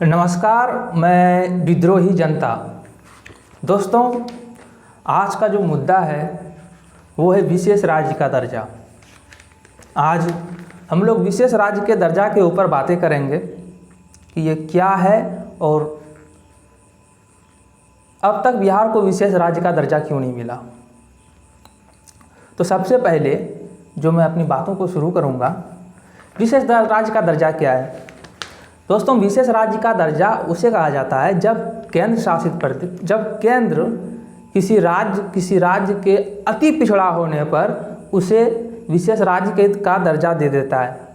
नमस्कार, मैं विद्रोही जनता। दोस्तों, आज का जो मुद्दा है वो है विशेष राज्य का दर्जा। आज हम लोग विशेष राज्य के दर्जा के ऊपर बातें करेंगे कि ये क्या है और अब तक बिहार को विशेष राज्य का दर्जा क्यों नहीं मिला। तो सबसे पहले जो मैं अपनी बातों को शुरू करूँगा, विशेष राज्य का दर्जा क्या है। दोस्तों, विशेष राज्य का दर्जा उसे कहा जाता है जब केंद्र शासित प्रदेश, जब केंद्र किसी राज्य के अति पिछड़ा होने पर उसे विशेष राज्य का दर्जा दे देता है।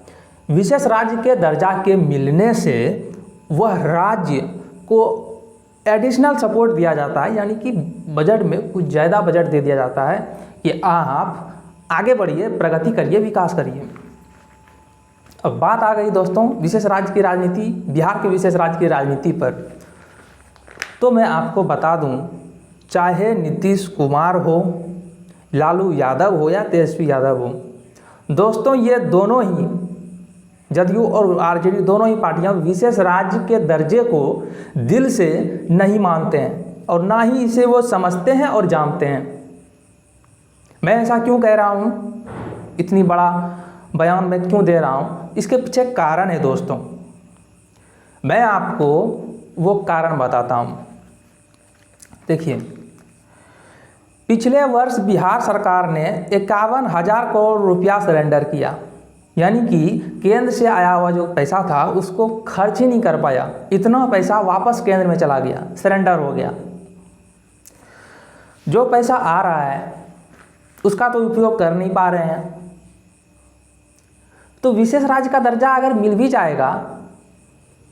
विशेष राज्य के दर्जा के मिलने से वह राज्य को एडिशनल सपोर्ट दिया जाता है, यानी कि बजट में कुछ ज़्यादा बजट दे दिया जाता है कि आप आगे बढ़िए, प्रगति करिए, विकास करिए। अब बात आ गई दोस्तों विशेष राज्य की राजनीति, बिहार के विशेष राज्य की राजनीति पर। तो मैं आपको बता दूं, चाहे नीतीश कुमार हो, लालू यादव हो या तेजस्वी यादव हो, दोस्तों ये दोनों ही, जदयू और आरजेडी दोनों ही पार्टियां विशेष राज्य के दर्जे को दिल से नहीं मानते हैं और ना ही इसे वो समझते हैं और जानते हैं। मैं ऐसा क्यों कह रहा हूँ, इतनी बड़ा बयान मैं क्यों दे रहा हूँ, इसके पीछे कारण है दोस्तों। मैं आपको वो कारण बताता हूँ। देखिए, पिछले वर्ष बिहार सरकार ने 51,000 करोड़ रुपया सरेंडर किया, यानी कि केंद्र से आया हुआ जो पैसा था उसको खर्च ही नहीं कर पाया। इतना पैसा वापस केंद्र में चला गया, सरेंडर हो गया। जो पैसा आ रहा है उसका तो उपयोग कर नहीं पा रहे हैं। तो विशेष राज्य का दर्जा अगर मिल भी जाएगा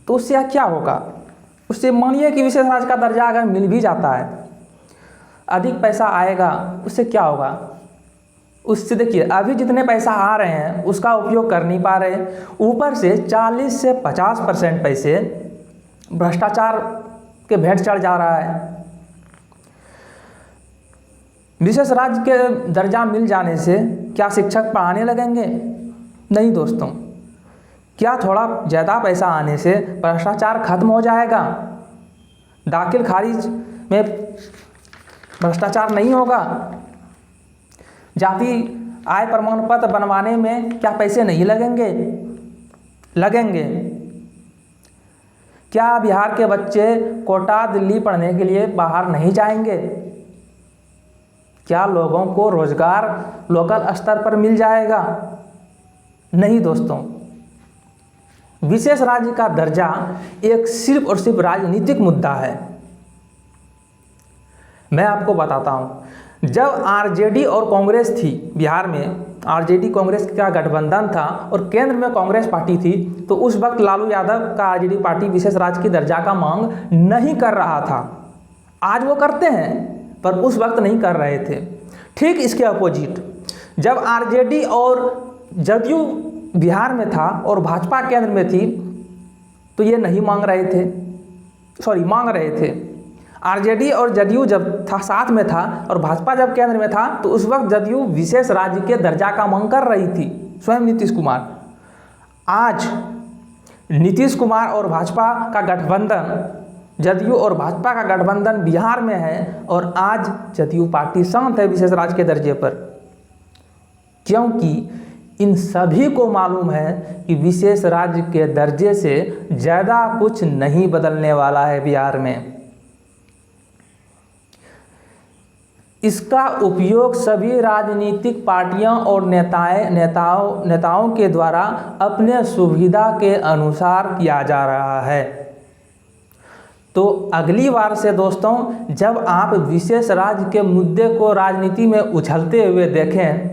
तो उससे क्या होगा। उससे मानिए कि विशेष राज्य का दर्जा अगर मिल भी जाता है, अधिक पैसा आएगा, उससे क्या होगा। उससे देखिए, अभी जितने पैसा आ रहे हैं उसका उपयोग कर नहीं पा रहे, ऊपर से 40 से 50% पैसे भ्रष्टाचार के भेंट चढ़ जा रहा है। विशेष राज्य के दर्जा मिल जाने से क्या शिक्षक पढ़ाने लगेंगे? नहीं दोस्तों। क्या थोड़ा ज़्यादा पैसा आने से भ्रष्टाचार खत्म हो जाएगा? दाखिल खारिज में भ्रष्टाचार नहीं होगा? जाति आय प्रमाण पत्र बनवाने में क्या पैसे नहीं लगेंगे? लगेंगे। क्या बिहार के बच्चे कोटा दिल्ली पढ़ने के लिए बाहर नहीं जाएंगे? क्या लोगों को रोजगार लोकल स्तर पर मिल जाएगा? नहीं दोस्तों। विशेष राज्य का दर्जा एक सिर्फ और सिर्फ राजनीतिक मुद्दा है। मैं आपको बताता हूं, जब आरजेडी और कांग्रेस थी बिहार में, आरजेडी कांग्रेस का गठबंधन था और केंद्र में कांग्रेस पार्टी थी, तो उस वक्त लालू यादव का आरजेडी पार्टी विशेष राज्य की दर्जा का मांग नहीं कर रहा था। आज वो करते हैं पर उस वक्त नहीं कर रहे थे। ठीक इसके अपोजिट, जब आरजेडी और जदयू बिहार में था और भाजपा केंद्र में थी तो ये नहीं मांग रहे थे, मांग रहे थे। आरजेडी और जदयू जब था साथ में था और भाजपा जब केंद्र में था तो उस वक्त जदयू विशेष राज्य के दर्जा का मांग कर रही थी, स्वयं नीतीश कुमार। आज नीतीश कुमार और भाजपा का गठबंधन, जदयू और भाजपा का गठबंधन बिहार में है और आज जदयू पार्टी शांत है विशेष राज्य के दर्जे पर, क्योंकि इन सभी को मालूम है कि विशेष राज्य के दर्जे से ज़्यादा कुछ नहीं बदलने वाला है बिहार में। इसका उपयोग सभी राजनीतिक पार्टियों और नेताओं के द्वारा अपने सुविधा के अनुसार किया जा रहा है। तो अगली बार से दोस्तों, जब आप विशेष राज्य के मुद्दे को राजनीति में उछलते हुए देखें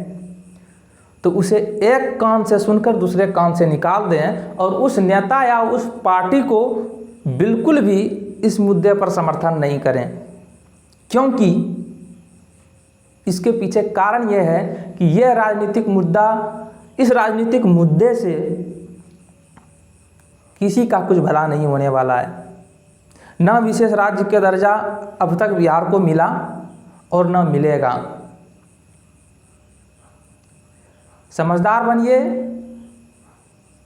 तो उसे एक कान से सुनकर दूसरे कान से निकाल दें और उस नेता या उस पार्टी को बिल्कुल भी इस मुद्दे पर समर्थन नहीं करें, क्योंकि इसके पीछे कारण यह है कि यह राजनीतिक मुद्दा, इस राजनीतिक मुद्दे से किसी का कुछ भला नहीं होने वाला है। न विशेष राज्य के दर्जा अब तक बिहार को मिला और न मिलेगा। समझदार बनिए,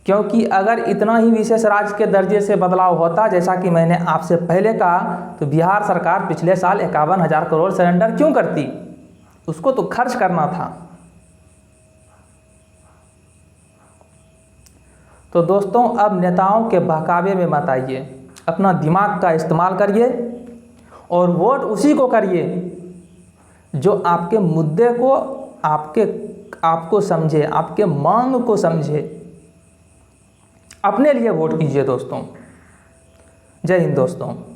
क्योंकि अगर इतना ही विशेष राज्य के दर्जे से बदलाव होता, जैसा कि मैंने आपसे पहले कहा, तो बिहार सरकार पिछले साल 51,000 करोड़ सरेंडर क्यों करती? उसको तो खर्च करना था। तो दोस्तों, अब नेताओं के बहकावे में मत आइए, अपना दिमाग का इस्तेमाल करिए और वोट उसी को करिए जो आपके मुद्दे को, आपको समझे, आपके मांग को समझे। अपने लिए वोट कीजिए दोस्तों। जय हिंद दोस्तों।